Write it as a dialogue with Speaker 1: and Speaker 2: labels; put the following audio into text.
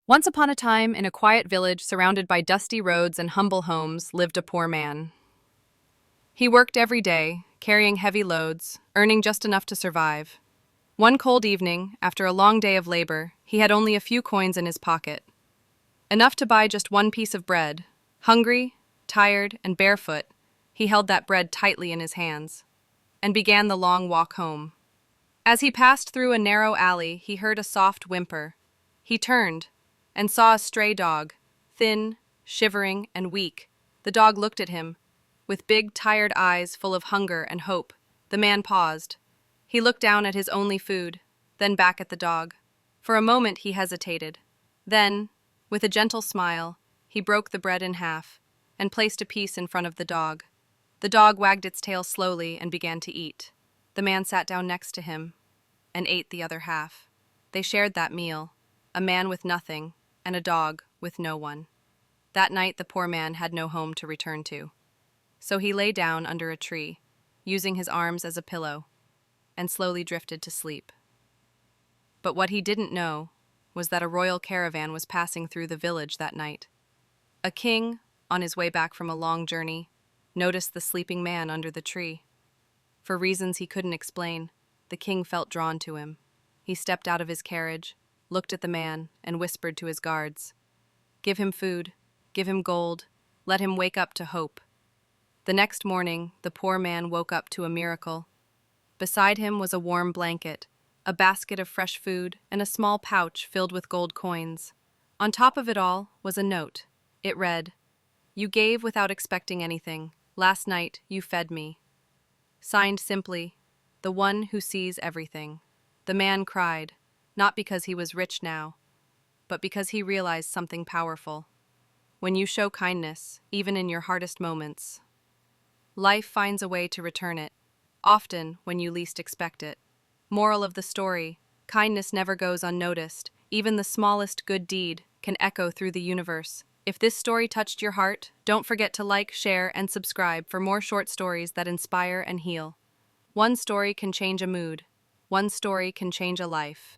Speaker 1: Once upon a time, in a quiet village surrounded by dusty roads and humble homes, lived a poor man. He worked every day, carrying heavy loads, earning just enough to survive. One cold evening, after a long day of labor, he had only a few coins in his pocket. Enough to buy just one piece of bread. Hungry, tired, and barefoot, he held that bread tightly in his hands, and began the long walk home. As he passed through a narrow alley, he heard a soft whimper. He turned and saw a stray dog, thin, shivering, and weak. The dog looked at him, with big, tired eyes full of hunger and hope. The man paused. He looked down at his only food, then back at the dog. For a moment he hesitated. Then, with a gentle smile, he broke the bread in half and placed a piece in front of the dog. The dog wagged its tail slowly and began to eat. The man sat down next to him and ate the other half. They shared that meal, a man with nothing and a dog with no one. That night the poor man had no home to return to. So he lay down under a tree, using his arms as a pillow, and slowly drifted to sleep. But what he didn't know was that a royal caravan was passing through the village that night. A king, on his way back from a long journey, noticed the sleeping man under the tree. For reasons he couldn't explain, the king felt drawn to him. He stepped out of his carriage, looked at the man, and whispered to his guards, "Give him food, give him gold, let him wake up to hope." The next morning, the poor man woke up to a miracle. Beside him was a warm blanket, a basket of fresh food, and a small pouch filled with gold coins. On top of it all was a note. It read, "You gave without expecting anything. Last night you fed me." Signed simply, "The One Who Sees Everything." The man cried, not because he was rich now, but because he realized something powerful. When you show kindness, even in your hardest moments, life finds a way to return it, often when you least expect it. Moral of the story: kindness never goes unnoticed. Even the smallest good deed can echo through the universe. If this story touched your heart, don't forget to like, share, and subscribe for more short stories that inspire and heal. One story can change a mood. One story can change a life.